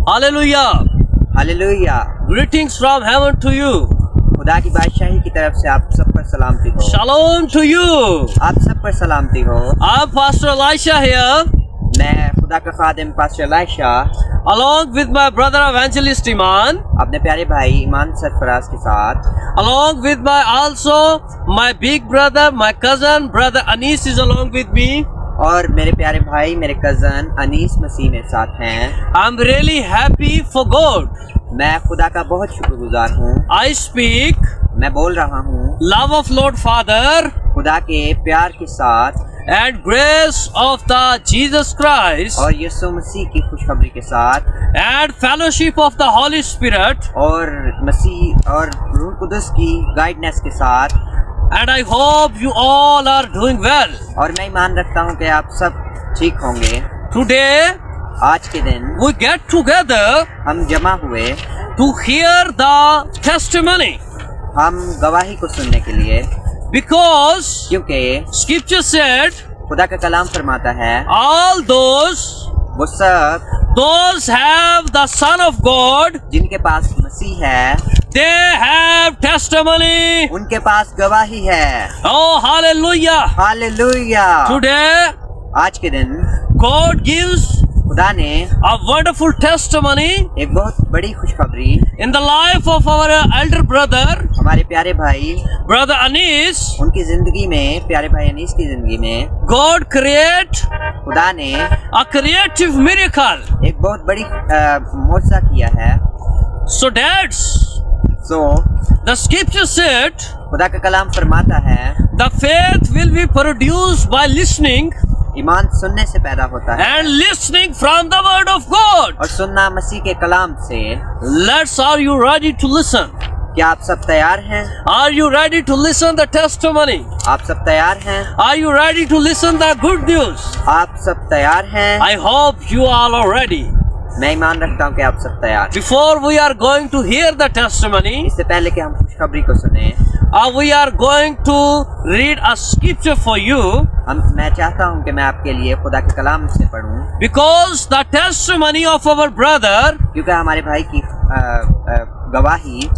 Hallelujah. Hallelujah. Greetings from heaven to you. खुदा की बादशाही की तरफ से आप सब पर सलामती हो। Shalom to you. आप सब पर सलामती हो। I'm Pastor Elisha here, मैं खुदा का खादिम pastor Elisha along with my brother Evangelist Iman, अपने प्यारे भाई ईमान सरफराज के साथ, along with my big brother, my cousin, brother Anis is along with me. और मेरे प्यारे भाई मेरे कजन अनीस मसीह मेरे साथ हैं। I'm really happy for God. मैं खुदा का बहुत शुक्रगुजार हूँ। I speak मैं बोल रहा हूँ love of Lord Father खुदा के प्यार के साथ and grace of the Jesus Christ और यीशु मसीह की खुशखबरी के साथ and fellowship of the Holy Spirit, और मसीह और रूह कुदस की गाइडनेस के साथ। and I hope you all are doing well. और मैं ईमान रखता हूँ कि आप सब ठीक होंगे। Today आज के दिन we get together हम जमा हुए to hear the testimony हम गवाही को सुनने के लिए, because क्योंकि Scripture said खुदा का कलाम फरमाता है all those have the Son of God, जिनके पास मसीह है they have testimony. उनके पास गवाही है। Oh, hallelujah. हालेलुया। Today आज के दिन God gives खुदा ने a wonderful testimony एक बहुत बड़ी खुशखबरी in the life of our elder brother, हमारे प्यारे भाई brother Anis. उनकी जिंदगी में, प्यारे भाई अनीस की जिंदगी में God create खुदा ने a creative miracle. एक बहुत बड़ी मोजा किया है। So that's so the Scripture said खुदा का कलाम फरमाता है the faith will be produced by listening, ईमान सुनने से पैदा होता है and listening from the word of God. और सुनना मसीह के कलाम से। Are you ready to listen? क्या आप सब तैयार हैं? Are you ready to listen the testimony? आप सब तैयार हैं? Are you ready to listen the good news? आप सब तैयार हैं? I hope you all are ready. मैं ईमान रखता हूँ कि आप सब तैयार हैं। Before we are going to hear the testimony, इससे पहले कि हम खुशखबरी को सुने, we are going to read a scripture for you, मैं चाहता हूँ कि मैं आपके लिए खुदा के कलाम से पढ़ूं, because the testimony of our brother क्योंकि हमारे भाई की गवाही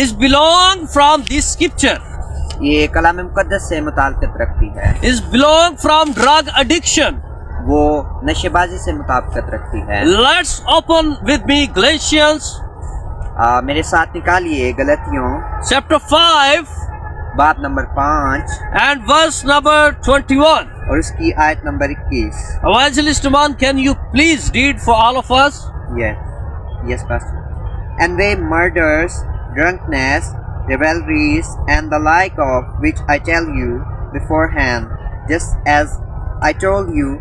is belong from this scripture, ये कलाम मुकद्दस से मुताल्लक़त रखती है। is belong from drug addiction. वो नशेबाजी से मुताबिकत रखती है। Let's open with me Galatians मेरे साथ निकालिए गलतियों chapter 5 बाब नंबर 5 and verse number 21. और उसकी आयत number 21। Evangelist Iman, can you please read for all of us? Yes, Pastor. And they murders, drunkenness, revelries, and the like of which I tell you beforehand, just as I told you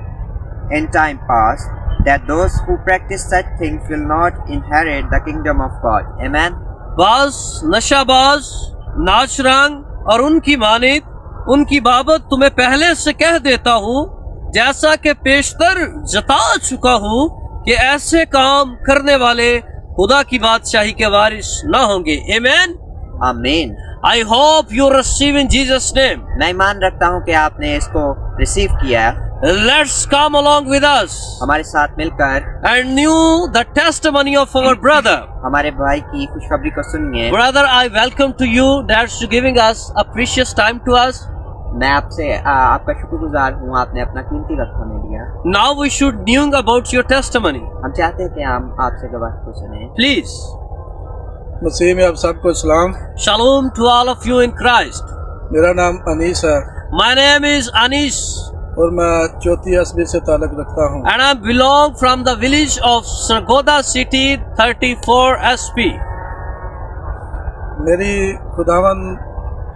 in time past, that those who practice such things will not inherit the kingdom of God. Amen. बस नशाबाज, नाच रंग और उनकी मानित उनकी बाबत तुम्हें पहले से कह देता हूँ, जैसा कि पेशतर जता चुका हूँ कि ऐसे काम करने वाले खुदा की बादशाही के वारिस न होंगे। Amen. आमीन। I hope you receive in Jesus name. मैं ईमान रखता हूँ कि आपने इसको रिसीव किया। Let's come along with us हमारे साथ मिलकर and knew the testimony of our brother. हमारे भाई की खुशखबरी को सुनिए। Brother, I welcome to you. That's giving us a precious time to us. मैं आपसे आपका शुक्रगुजार हूँ, आपने अपना कीमती वक्त हमें दिया। Now we should know about your testimony. हम चाहते हैं कि हम आपसे गवाही को सुने। Please. मसीह में आप सबको सलाम। Shalom to all of you in Christ. मेरा नाम अनीस है My name is Anis और मैं चौथी एसबी से ताल्लुक रखता हूँ and I belong from the village of Sargodha city 34 SP. मेरी खुदावन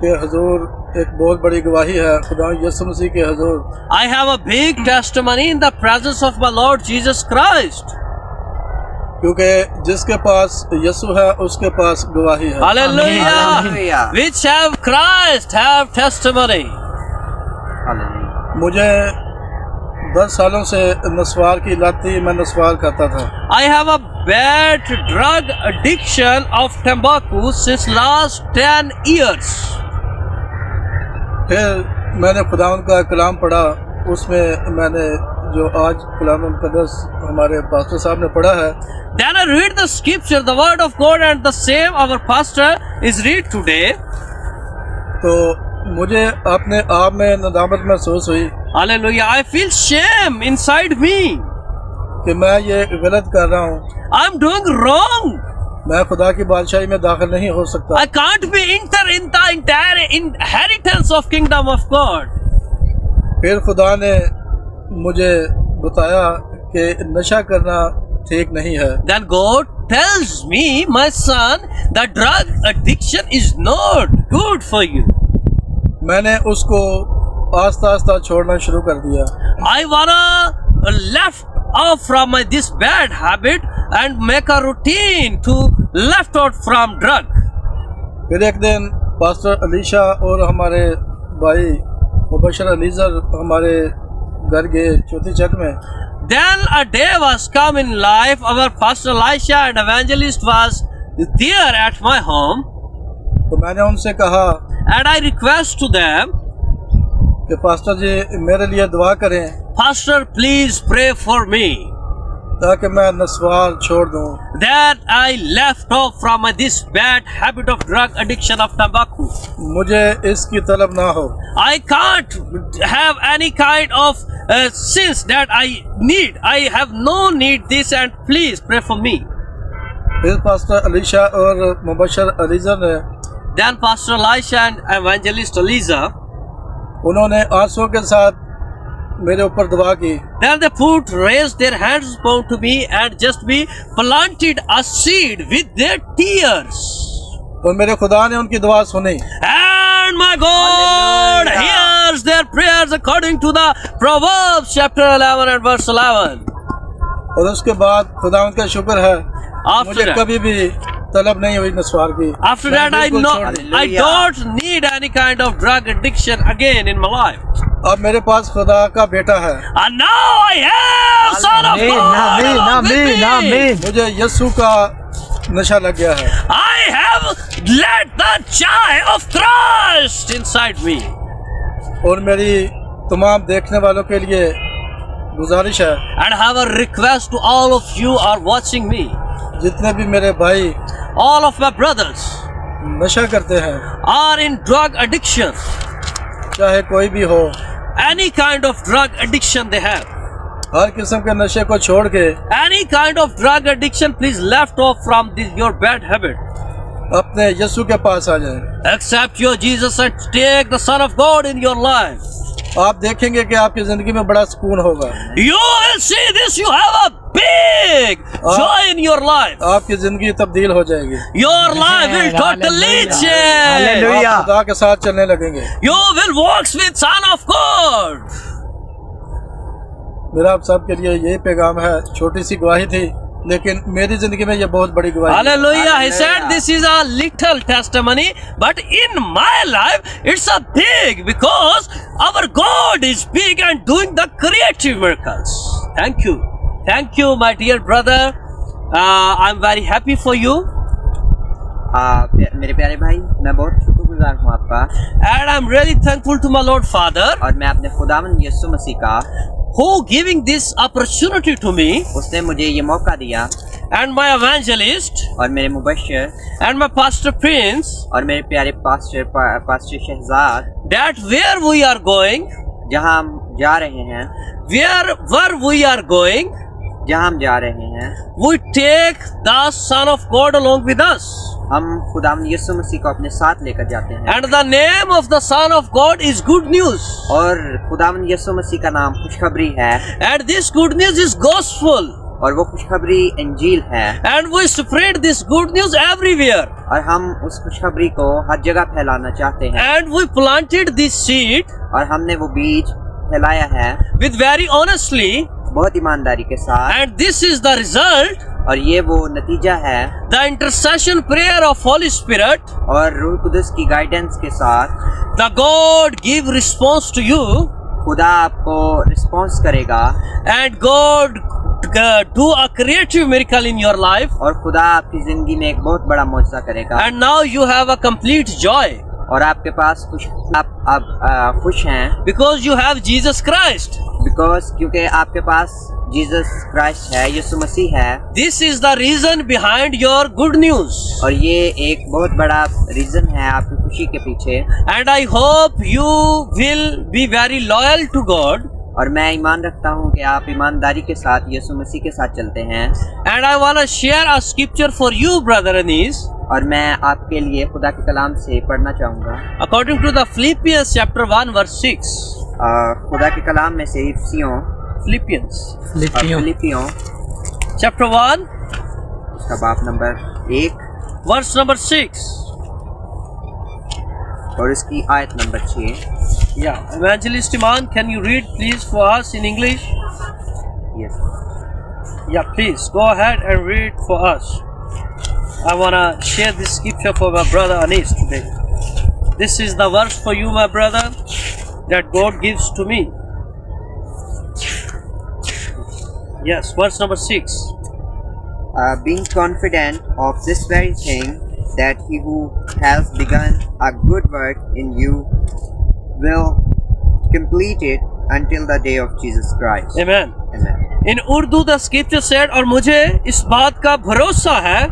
के हजूर एक बहुत बड़ी गवाही है, खुदा यीशु मसीह के हजूर। I have a big testimony in the presence of my Lord Jesus Christ. क्योंकि जिसके पास यीशु है उसके पास गवाही है। Hallelujah. Hallelujah. Which have Christ have testimony. Hallelujah. मुझे 10 सालों से नस्वार की लत थी, मैं नस्वार खाता था। I have a bad drug addiction of tobacco since last 10 years. फिर मैंने खुदावन का कलाम पढ़ा, उसमें मैंने जो आज कलाम मुकद्दस हमारे पास्टर साहब ने पढ़ा है Then I read the scripture, the word of God, and the same our pastor is read today. तो मुझे अपने आप में नदामत महसूस हुई Hallelujah. I feel shame inside me. कि मैं ये गलत कर रहा हूँ, I'm doing wrong. मैं खुदा की बादशाही में दाखिल नहीं हो सकता। I can't be enter in the entire inheritance of kingdom of God. फिर खुदा ने मुझे बताया कि नशा करना ठीक नहीं है। Then God tells me, my son, the drug addiction is not good for you. मैंने उसको आस्ता आस्ता छोड़ना शुरू कर दिया। I wanna left off from this bad habit and make a routine to left out from drug. फिर एक दिन पास्टर अलीशा और हमारे भाई मुबशर अलीजर हमारे घर गए चौथी चक में। Then a day was come in life. Our pastor Elisha and evangelist was there at my home, तो मैंने उनसे कहा and I request to them, कि पास्टर जी मेरे लिए दुआ करें Pastor, please pray for me ताकि मैं नस्वार छोड़ दूं। that I left off from this bad habit of drug addiction of tobacco. मुझे इसकी तलब ना हो। I can't have any kind of sins that I need. I have no need this, and please pray for me. फिर pastor Alisha और मुबशर अलीजर ने Then Pastor Elisha and evangelist Eliza, उन्होंने आंसुओं के साथ मेरे ऊपर दुआ की। then they raised their hands upon to me and just be planted a seed with their tears. और मेरे खुदा ने उनकी दुआ सुनी। And my God Hallelujah. hears their prayers according to the Proverbs chapter 11 and verse 11. और उसके बाद खुदा उनका शुक्र है After मुझे that- कभी भी तलब नहीं हुई नस्वार की। After मैं that, I बिल्कुल know छोड़ दी। I don't need any kind of drug addiction again in my life. अब मेरे पास खुदा का बेटा है। And now I have Son of God along with me. मुझे यीशु का नशा लग गया है। I have let the child of Christ inside me. और मेरी तमाम देखने वालों के लिए गुजारिश है, And I have a request to all of you are watching me. जितने भी मेरे भाई All of my brothers नशा करते हैं, are in drug addiction. चाहे कोई भी हो, Any kind of drug addiction they have. हर किस्म के नशे को छोड़ के Any kind of drug addiction, please left off from your bad habit. अपने यीशु के पास आ जाएं। Accept your Jesus and take the Son of God in your life. आप देखेंगे कि आपकी जिंदगी में बड़ा सुकून होगा। You will see this. You have a big joy in your life. आपकी जिंदगी तब्दील हो जाएगी। Your life will totally change. आप खुदा के साथ चलने लगेंगे। You will walk with Son of God. मेरा आप सबके लिए यही पैगाम है। छोटी सी गवाही थी, लेकिन मेरी जिंदगी में ये बहुत बड़ी गवाही है। Hallelujah. He said Hallelujah. this is a little testimony, but in my life it's a big, because our God is big and doing the creative miracles. Thank you. Thank you, my dear brother. I'm very happy for you. मेरे प्यारे भाई, मैं बहुत शुक्रगुजार हूँ आपका, And I'm really thankful to my Lord Father और मैं अपने खुदावंद यीशु मसीह का, who giving this opportunity to me, उसने मुझे ये मौका दिया, and my evangelist और मेरे Mubashshir and my Pastor Prince, और मेरे प्यारे pastor Shahzad, that where we are going, जहाँ हम जा रहे हैं, where we are going, जहाँ हम जा रहे हैं, we take the Son of God along with us. हम खुदावंद यीशु मसीह को अपने साथ लेकर जाते हैं। And the name of the Son of God is good news. और खुदावंद यीशु मसीह का नाम खुशखबरी है, And this good news is gospel. और वो खुशखबरी इंजील है, And we spread this good news everywhere. और हम उस खुशखबरी को हर जगह फैलाना चाहते हैं। And we planted this seed और हमने वो बीज फैलाया है with very honestly. बहुत ईमानदारी के साथ, And this is the result. और ये वो नतीजा है, The intercession prayer of Holy Spirit. और रूह कुदस की गाइडेंस के साथ The God give response to you. खुदा आपको रिस्पॉन्स करेगा, And God do a creative miracle in your life. और खुदा आपकी जिंदगी में एक बहुत बड़ा मौजज़ा करेगा। And now you have a complete joy. और आपके पास खुश आप खुश हैं because you have Jesus Christ. Because क्योंकि आपके पास जीसस क्राइस्ट है, यीशु मसीह है। This is the reason behind your good news. और ये एक बहुत बड़ा रीजन है आपकी खुशी के पीछे। And I hope you will be very loyal to God. और मैं ईमान रखता हूँ कि आप ईमानदारी के साथ यीशु मसीह के साथ चलते हैं। And I want to share a scripture for you, brother Anis. और मैं आपके लिए खुदा के कलाम से पढ़ना चाहूँगा। According to the Philippians chapter 1 verse 6. खुदा के कलाम में से Philippians फिलिपियों chapter 1 उसका बाप नंबर 1 verse number 6. और इसकी आयत number 6। Yeah, Evangelist Iman, can you read please for us in English? Yes. Yeah, please go ahead and read for us. I want to share this scripture for my brother Anis today. This is the verse for you, my brother, that God gives to me. Yes, verse number 6. Being confident of this very thing, that he who has begun a good work in you will complete it until the day of Jesus Christ. Amen. Amen. In Urdu the scripture said, और मुझे इस बात का भरोसा है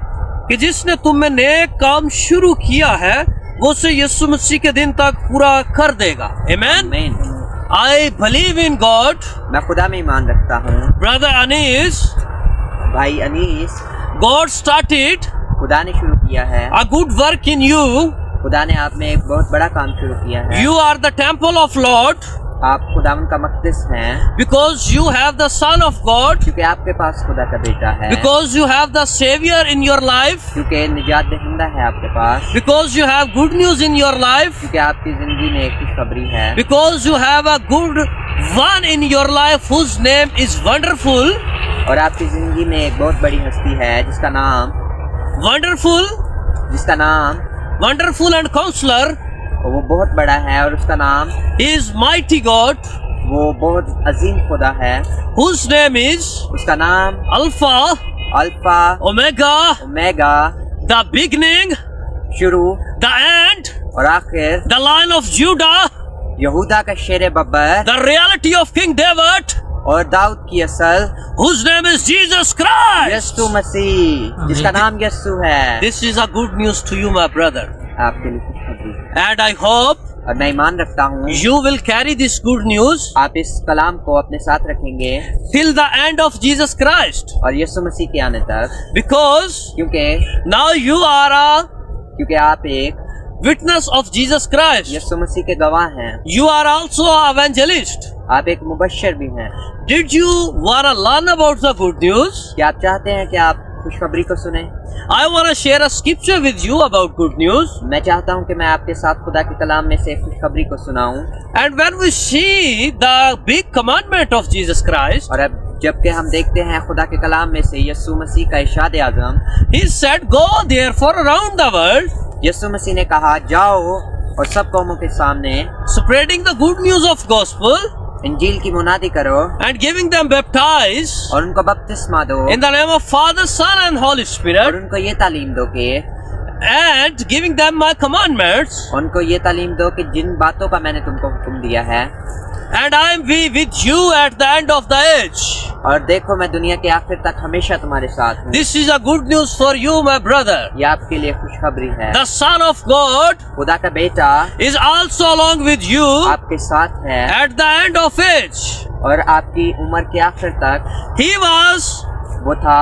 कि जिसने तुम में नेक काम शुरू किया है वो उसे यीशु मसीह के दिन तक पूरा कर देगा। Amen. Amen. I believe in God. मैं खुदा में ईमान रखता हूँ। Brother Anis, भाई अनीस, God started खुदा ने शुरू किया है। a good work in you. खुदा ने आप में एक बहुत बड़ा काम शुरू किया है। You are the temple of Lord आप खुदावन का मक़दस हैं, because you have the Son of God, क्योंकि आपके पास खुदा का बेटा है, because you have the Savior in your life, क्योंकि निजात दहिंदा है आपके पास, because you have good news in your life, क्योंकि आपकी जिंदगी में एक खुशखबरी है, because you have a good one in your life whose name is wonderful. और आपकी जिंदगी में एक बहुत बड़ी हस्ती है जिसका नाम Wonderful and counselor. वो बहुत बड़ा है और उसका नाम He is mighty God, वो बहुत अजीम खुदा है, whose name is उसका नाम Alpha, alpha, Omega, omega, the beginning, शुरू the end, और आखिर, the Lion of Judah, यहूदा का शेर Babbar the reality of King David, और दाऊद की असल, whose name is Jesus Christ. यीशु मसीह जिसका नाम यीशु है। This is a good news to you, my brother. आपके लिए खुशखबरी है And I hope और मैं ईमान रखता हूँ you will carry this good news आप इस कलाम को अपने साथ रखेंगे till the end of Jesus Christ. और यीशु मसीह के आने तक, Because क्योंकि now you are आप एक witness of Jesus Christ. यीशु मसीह के गवाह हैं, You are also an evangelist. आप एक मुबश्शिर भी हैं। Did you want to learn about the good news? क्या आप चाहते हैं कि आप खुशखबरी को सुने? I want to share a scripture with you about good news. मैं चाहता हूँ कि मैं आपके साथ खुदा के कलाम में से खुशखबरी को सुनाऊं। And when we see the big commandment of Jesus Christ, और अब जबकि हम देखते हैं खुदा के कलाम में से यीशु मसीह का इरशाद आज़म, He said, "Go therefore around the world, यीशु मसीह ने कहा जाओ और सब कौमों के सामने spreading the good news of gospel इंजील की मुनादी करो and giving them baptize और उनको बपतिस्मा दो in the name of Father, Son and Holy और Spirit, उनको ये तालीम दो कि and giving them my commandments, उनको ये तालीम दो कि जिन बातों का मैंने तुमको हुक्म दिया है, and I am be with you at the end of the age." और देखो मैं दुनिया के आखिर तक हमेशा तुम्हारे साथ हूँ। This is a good news for you, my brother. ये आपके लिए खुशखबरी है। The Son of God खुदा का बेटा is also along with you आपके साथ है at the end of age. और आपकी उम्र के आखिर तक He was वो था,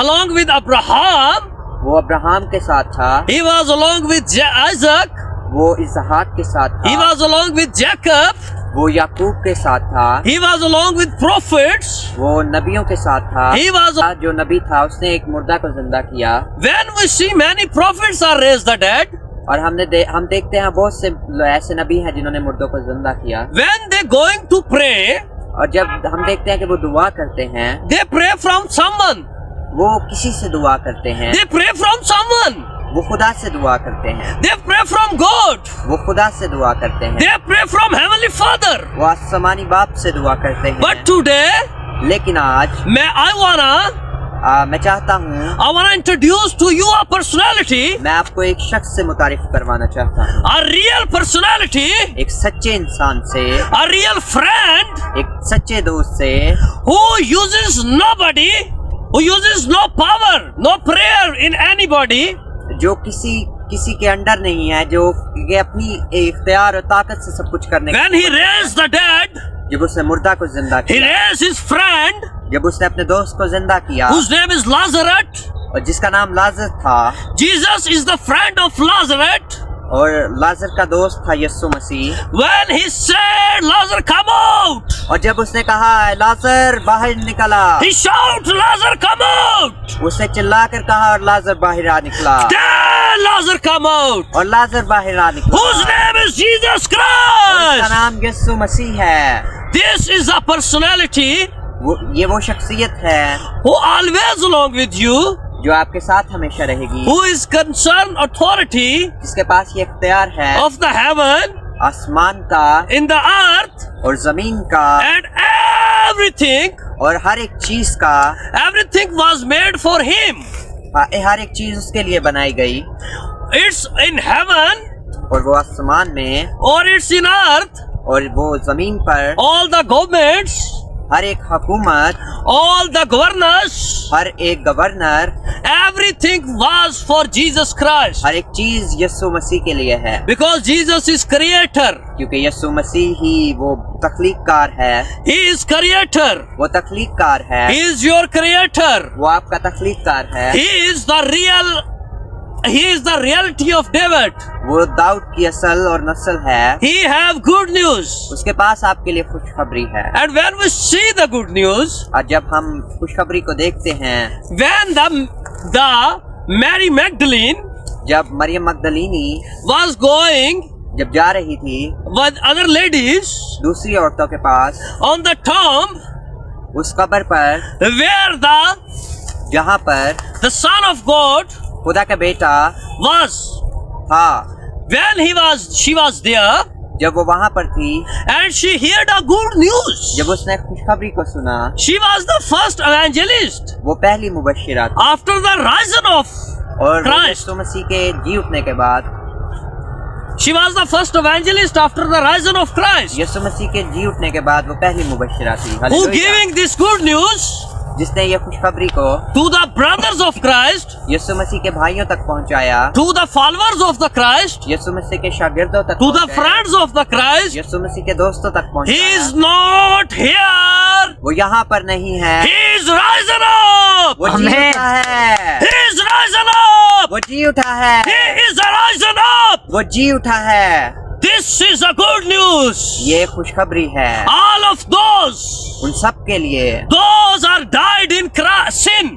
along with Abraham. वो अब्राहम के साथ था, He was along with Isaac. वो इसहाक के साथ He था, was along with Jacob. वो याकूब के साथ था, He was along with prophets. वो नबियों के साथ था। He was. जो नबी था उसने एक मुर्दा को जिंदा किया When we see many prophets are raised the dead, और हम देखते हैं बहुत से ऐसे नबी हैं जिन्होंने मुर्दों को जिंदा किया। when they going to pray, और जब हम देखते हैं कि वो दुआ करते हैं, they pray from someone. वो किसी से दुआ करते हैं, They pray from someone. वो खुदा से दुआ करते हैं, They pray from God. वो खुदा से दुआ करते हैं, They pray from Heavenly Father. वो आसमानी बाप से दुआ करते हैं। But today, लेकिन आज I wanna मैं चाहता हूँ, I want to introduce to you a personality, मैं आपको एक शख्स से मुतारिफ करवाना चाहता हूँ, a real personality, एक सच्चे इंसान से, a real friend एक सच्चे दोस्त से, who uses nobody, who uses no power, no prayer in anybody, जो किसी के अंडर नहीं है, जो ये अपनी इख्तियार और ताकत से सब कुछ करने when he raised the dead, जब उसने मुर्दा को जिंदा he किया, raised his friend, जब उसने अपने दोस्त को जिंदा किया whose name is Lazarus. और जिसका नाम लाजर था, Jesus is the friend of Lazarus. और लाजर का दोस्त था यीशु मसीह, When he said, Lazarus, come out, और जब उसने कहा लाजर बाहर निकला, he shouted, Lazarus, come out. उसने चिल्लाकर कहा और लाजर बाहर आ निकला, Then Lazarus come out. और लाजर बाहर आ निकला, Whose name is Jesus उसका Christ. नाम यीशु मसीह है। This is a personality ये वो शख्सियत है who always along with you, जो आपके साथ हमेशा रहेगी, who is concerned authority जिसके पास ये इख्तियार है of the heaven, आसमान का in the earth, और जमीन का and everything, और हर एक चीज का, everything was made for him. हर एक चीज उसके लिए बनाई गई, It's in heaven और वो आसमान में or it's in earth, और वो जमीन पर, all the governments, हर एक हुकूमत, all the governors, हर एक governor, everything was for Jesus Christ. हर एक चीज यीशु मसीह के लिए है, Because Jesus is creator. क्योंकि यीशु मसीह ही वो तख्लीककार है, He is creator. वो तख्लीककार है, He is your creator. वो आपका तख्लीककार है, He is the reality of David. वो दाऊद की असल और नस्ल है, He have good news. उसके पास आपके लिए खुशखबरी है। And when we see the good news, और जब हम खुशखबरी को देखते हैं, when the Mary Magdalene जब मरियम मगदलीनी was going जब जा रही थी with other ladies दूसरी औरतों के पास, on the tomb उस कब्र पर where जहाँ पर the Son of God खुदा का बेटा was, था, she was there, जब वो वहाँ पर थी, and she heard a good news. जब उसने खुशखबरी को सुना, She was the first evangelist वो पहली मुबश्शिरा थी, after the rising of और Christ. यीशु मसीह के जी उठने के बाद, She was the first evangelist after the rising of Christ. यीशु मसीह के जी उठने के बाद वो पहली मुबश्शिरा थी, Who hallelujah. giving this good news जिसने ये खुशखबरी को to the brothers of Christ, यीशु मसीह के भाइयों तक पहुंचाया, to the followers of the Christ, यीशु मसीह के शागिर्दों तक to the पहुंचाया, friends of the Christ. यीशु मसीह के दोस्तों तक He पहुंचाया। is not here. वो यहाँ पर नहीं है, He is rising up. वो जी उठा है, He is rising up. वो जी उठा है, He is rising up. वो जी उठा है। This is a good news. ये खुशखबरी है All of those, उन सब के लिए those are died in sin.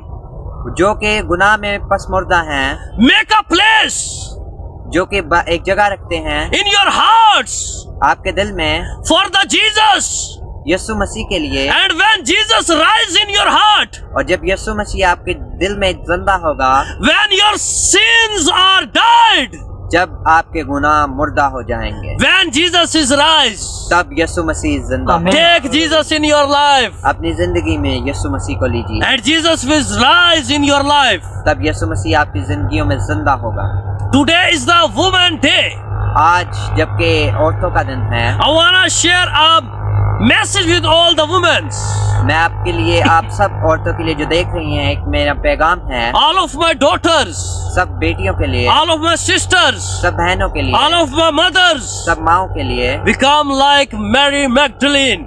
जो के गुनाह में पसमुर्दा हैं, Make a place जो के एक जगह रखते हैं in your hearts आपके दिल में for the Jesus. यीशु मसीह के लिए, And when Jesus rise in your heart, और जब यीशु मसीह आपके दिल में जिंदा होगा, when your sins are died, जब आपके गुनाह मुर्दा हो जाएंगे, when Jesus is rise, तब यीशु मसीह जिंदा होगा। take Jesus in your life, अपनी जिंदगी में यीशु मसीह को लीजिए, and Jesus will rise in your life. तब यीशु मसीह आपकी जिंदगियों में जिंदा होगा। Today is the Women Day. आज जबकि औरतों का दिन है, I wanna share a message with all the women, मैं आपके लिए, आप सब औरतों के लिए जो देख रही हैं, एक मेरा पैगाम है, all of my daughters, सब बेटियों के लिए, all of my sisters, सब बहनों के लिए, all of my mothers, सब माओं के लिए, become like Mary Magdalene,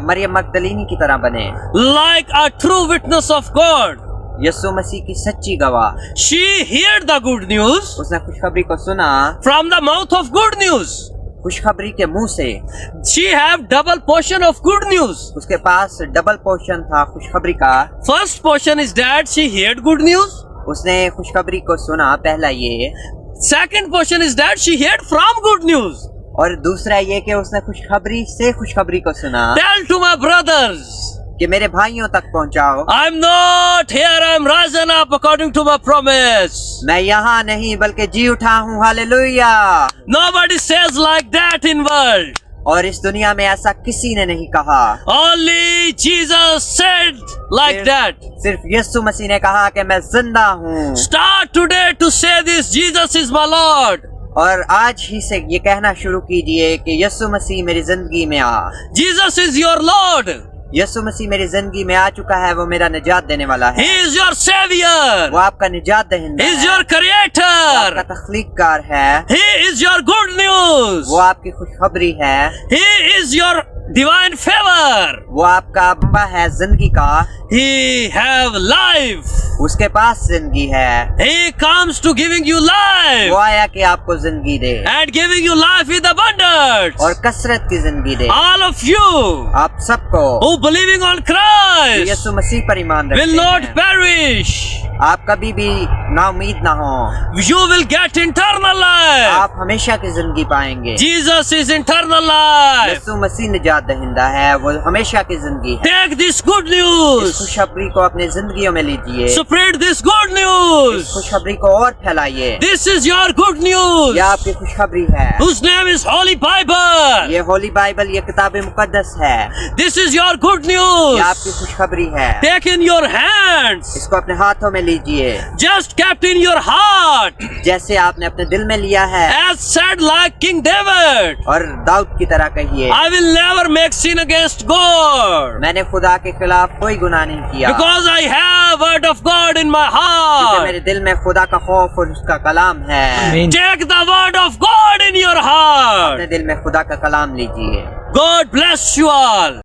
Maryam मगदलीनी की तरह बने, like a true witness of God. यीशु मसीह की सच्ची गवाह। She heard the good news उसने खुशखबरी को सुना, from the mouth of good news. खुशखबरी के मुंह से, She have double portion of good news. उसके पास डबल पोर्शन था खुशखबरी का। First portion is that she heard good news. उसने खुशखबरी को सुना, पहला ये, Second portion is that she heard from good news. और दूसरा ये कि उसने खुशखबरी से खुशखबरी को सुना Tell to my brothers, कि मेरे भाइयों तक पहुंचाओ, I'm not here, I'm rising up according to my promise. मैं यहाँ नहीं बल्कि जी उठा हूँ, hallelujah. Nobody says like that in world. और इस दुनिया में ऐसा किसी ने नहीं कहा। Only Jesus said like that. सिर्फ यीशु मसीह ने कहा कि मैं जिंदा हूँ। Start today to say this, Jesus is my Lord. और आज ही से ये कहना शुरू कीजिए कि यीशु मसीह मेरी जिंदगी में आ। Jesus is your Lord. यीशु मसीह मेरी जिंदगी में आ चुका है, वो मेरा निजात देने वाला He है। is your वो Savior. आपका निजात दहिंदा He is है। your वो आपका Creator. तख्लीककार है। He is your good news. वो आपकी खुशखबरी है। He is your divine favor. वो आपका अब्बा है जिंदगी का। He have life. उसके पास जिंदगी है। He comes to giving you वो life आया कि आपको जिंदगी दे and giving you life with abundance. और कसरत की जिंदगी दे। All of you आप सबको who believing on जो Christ यीशु मसीह पर ईमान will रखते not हैं, perish. आप कभी भी नाउमीद ना हो। You will get eternal life. आप हमेशा की जिंदगी पाएंगे। Jesus is eternal life. यीशु मसीह निजात दहिंदा है, वो हमेशा की जिंदगी है। Take this good इस news. खुशखबरी को अपने जिंदगियों में लीजिए। Spread this good इस news. खुशखबरी को और फैलाइए। This is your good news. यह आपकी खुशखबरी है। Whose name is Holy Bible. ये होली बाइबल, ये किताब मुकद्दस है। This is your good news. ये आपकी खुशखबरी है। Take in your hands. इसको अपने हाथों में लीजिए, Just kept in your heart. जैसे आपने अपने दिल में लिया है। As said like King David. और दाऊद की तरह कहिए, I will never make sin against God. मैंने खुदा के खिलाफ कोई गुनाह नहीं किया, Because I have word of God in my क्योंकि heart. मेरे दिल में खुदा का खौफ और उसका कलाम है। Take the word of God in your अपने heart. दिल में खुदा का कलाम लीजिए। God bless you all.